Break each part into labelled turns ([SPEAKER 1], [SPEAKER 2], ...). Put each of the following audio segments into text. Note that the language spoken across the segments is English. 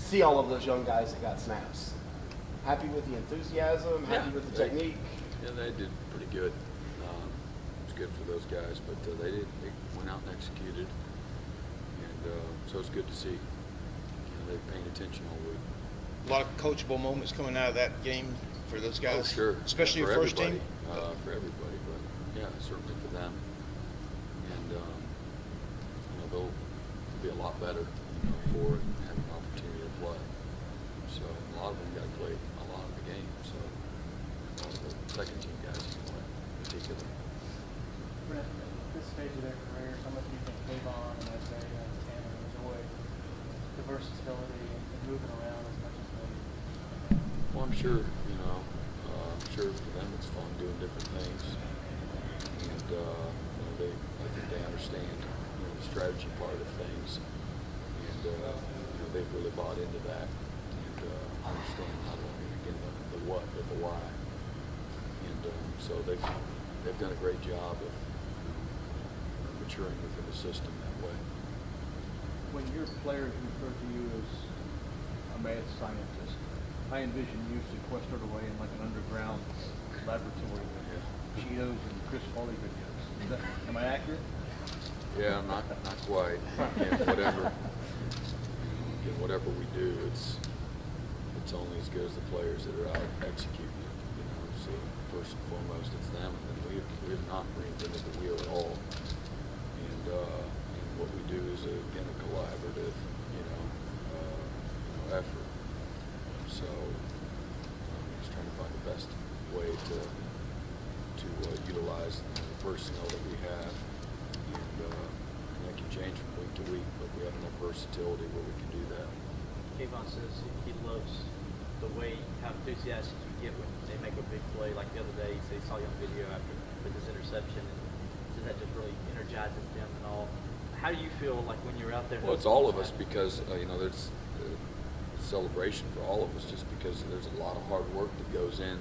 [SPEAKER 1] see all of those young guys that got snaps. Happy with the enthusiasm, happy with the technique.
[SPEAKER 2] Yeah, they did pretty good. It was good for those guys, but they went out and executed, and so it's good to see. They're paying attention all week.
[SPEAKER 3] A lot of coachable moments coming out of that game for those guys.
[SPEAKER 2] Oh, sure.
[SPEAKER 3] Especially
[SPEAKER 2] for
[SPEAKER 3] your first
[SPEAKER 2] everybody,
[SPEAKER 3] team.
[SPEAKER 2] For everybody, but yeah, certainly for them. And they'll be a lot better for it and have an opportunity to play. So a lot of them got to play a lot of the game. So the second team guys in particular.
[SPEAKER 4] Brent, at this stage of their careers, how much do you think Kayvon and Isaiah and Tanner enjoy the versatility and moving around as much as they can?
[SPEAKER 2] Well, I'm sure, I'm sure for them it's fun doing different things. And, I think they understand, the strategy part of things. And, they've really bought into that and understand not only, again, the what, but the why. And so they've done a great job of maturing within the system that way.
[SPEAKER 5] When your players refer to you as a mad scientist, I envision you sequestered away in like an underground laboratory with Cheetos and Chris Farley videos. Am I accurate?
[SPEAKER 2] Yeah, not quite. Again, whatever we do, it's only as good as the players that are out executing it. So first and foremost, it's them, and then we have not reinvented the wheel at all. And what we do is again a collaborative, effort. So I'm just trying to find the best way to utilize the personnel that we have, and that can change from week to week, but we have enough versatility where we can do that.
[SPEAKER 6] Kayvon says he loves the way, how enthusiastic you get when they make a big play. Like the other day, he saw you on video after with his interception, and so that just really energizes them and all. How do you feel like when you're out there?
[SPEAKER 2] Well, it's all of us because there's a celebration for all of us, just because there's a lot of hard work that goes in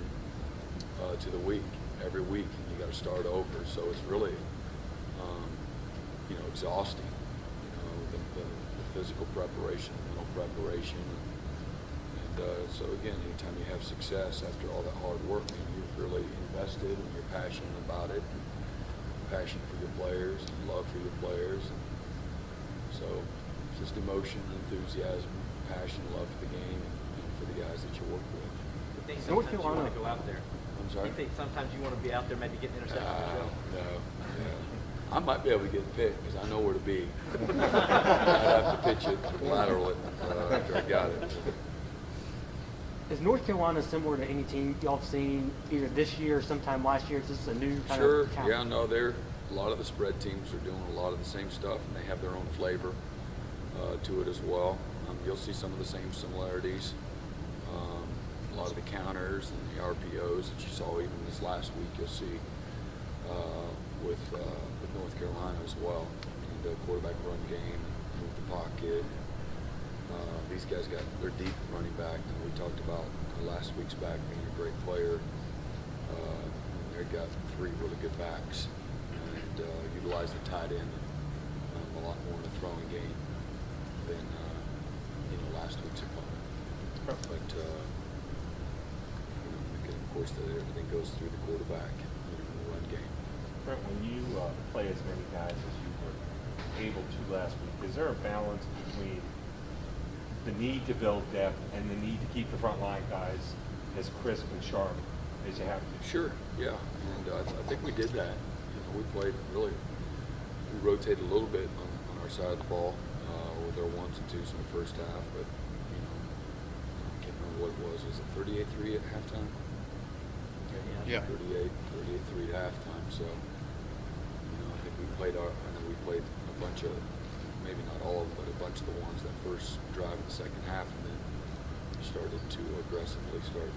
[SPEAKER 2] to the week. Every week, and you got to start over. So it's really, exhausting. The physical preparation, mental preparation, and so again, anytime you have success after all that hard work, you're really invested and you're passionate about it. Passion for your players, and love for your players. And so it's just emotion, enthusiasm, passion, love for the game, and for the guys that you work with.
[SPEAKER 6] You think sometimes you want to go out there?
[SPEAKER 2] I'm sorry?
[SPEAKER 6] You think sometimes you want to be out there maybe getting interceptions as well?
[SPEAKER 2] No. I might be able to get picked because I know where to be. I'd have to pitch it, lateral it after I got it.
[SPEAKER 4] Is North Carolina similar to any team y'all have seen either this year or sometime last year? Is this a new kind
[SPEAKER 2] Sure.
[SPEAKER 4] of challenge?
[SPEAKER 2] Yeah, no, a lot of the spread teams are doing a lot of the same stuff, and they have their own flavor to it as well. You'll see some of the same similarities. A lot of the counters and the RPOs that you saw even this last week, you'll see with North Carolina as well. And the quarterback run game, move the pocket. These guys got their deep running back, and we talked about last week's back being a great player. They've got three really good backs, and utilize the tight end a lot more in the throwing game than last week's opponent. But of course, everything goes through the quarterback in the run game.
[SPEAKER 7] Brent, when you play as many guys as you were able to last week, is there a balance between the need to build depth and the need to keep the front line guys as crisp and sharp as you have to?
[SPEAKER 2] Sure, yeah, and I think we did that. We played we rotated a little bit on our side of the ball with our ones and twos in the first half, but I can't remember what it was. Was it 38-3 at halftime?
[SPEAKER 3] Yeah.
[SPEAKER 2] 38-3 at halftime. So, I think we played we played a bunch of, maybe not all of them, but a bunch of the ones that first drive in the second half, and then started to aggressively start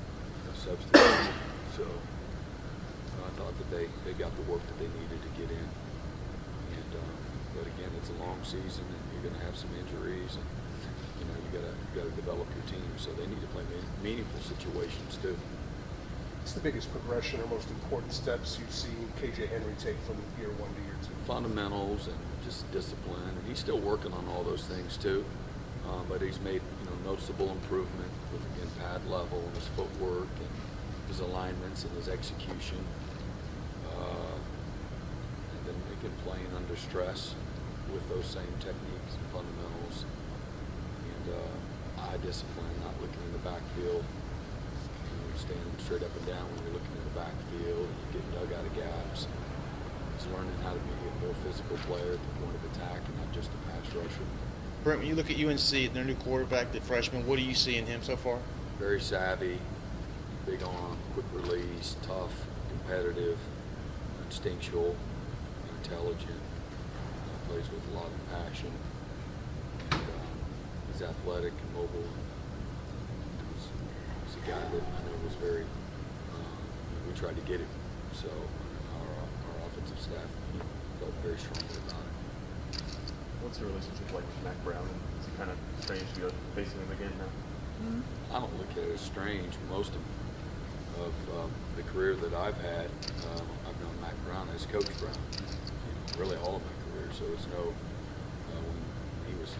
[SPEAKER 2] substituting. So I thought that they got the work that they needed to get in. And but again, it's a long season, and you're going to have some injuries, and you got to develop your team. So they need to play meaningful situations too.
[SPEAKER 8] What's the biggest progression or most important steps you've seen KJ Henry take from year one to year two?
[SPEAKER 2] Fundamentals and just discipline, and he's still working on all those things too. but he's made noticeable improvement with again pad level and his footwork and his alignments and his execution. And then again playing under stress with those same techniques and fundamentals. And eye discipline, not looking in the backfield, standing straight up and down when you're looking in the backfield, and getting dug out of gaps. He's learning how to be a more physical player at the point of attack and not just a pass rusher.
[SPEAKER 3] Brent, when you look at UNC, their new quarterback, the freshman, what do you see in him so far?
[SPEAKER 2] Very savvy, big arm, quick release, tough, competitive, instinctual, intelligent, plays with a lot of passion. And, he's athletic and mobile. He's a guy that I know was very, we tried to get him, so our offensive staff felt very strongly about it.
[SPEAKER 7] What's your relationship like with Mac Brown? Is it kind of strange to go facing him again now?
[SPEAKER 2] I don't look at it as strange. Most of the career that I've had, I've known Mac Brown as Coach Brown, really all of my career. So it's when he was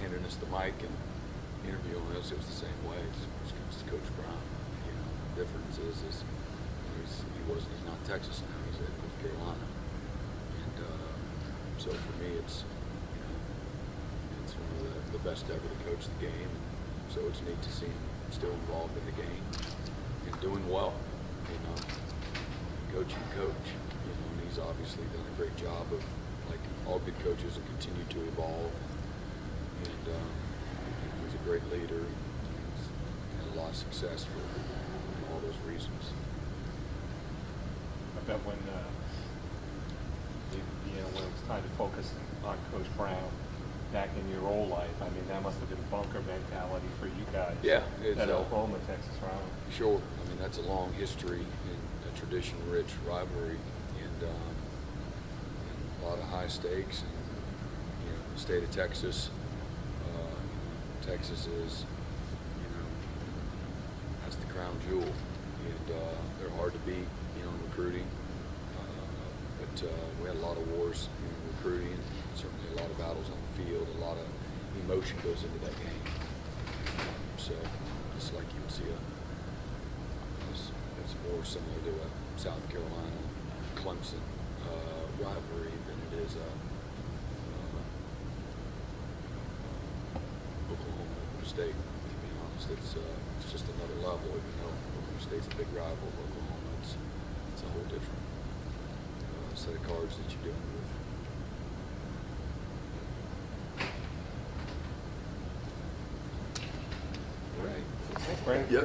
[SPEAKER 2] handing us the mic and interviewing us, it was the same way. It's Coach Brown. The difference is he's not Texas now. He's at North Carolina, and so for me, it's one of the best ever to coach the game. So it's neat to see him still involved in the game and doing well. Coaching coach. And he's obviously done a great job of, like all good coaches, and continue to evolve. And he's a great leader. He's had a lot of success for all those reasons.
[SPEAKER 7] I bet when when it was time to focus on Coach Brown back in your old life, I mean, that must have been bunker mentality for you guys.
[SPEAKER 2] Yeah, it's
[SPEAKER 7] at Oklahoma, Texas Brown.
[SPEAKER 2] Sure. I mean, that's a long history and a tradition-rich rivalry, and a lot of high stakes. And the state of Texas, Texas is, that's the crown jewel, and they're hard to beat, in recruiting. But we had a lot of wars in recruiting, certainly a lot of battles on the field, a lot of emotion goes into that game. So just like you would see it's more similar to a South Carolina Clemson rivalry than it is Oklahoma State. To be honest, it's just another level. Even though Oklahoma State's a big rival of Oklahoma, it's a whole different set of cards that you're dealing with. Right.
[SPEAKER 7] Thanks, Brandon.
[SPEAKER 2] Yep.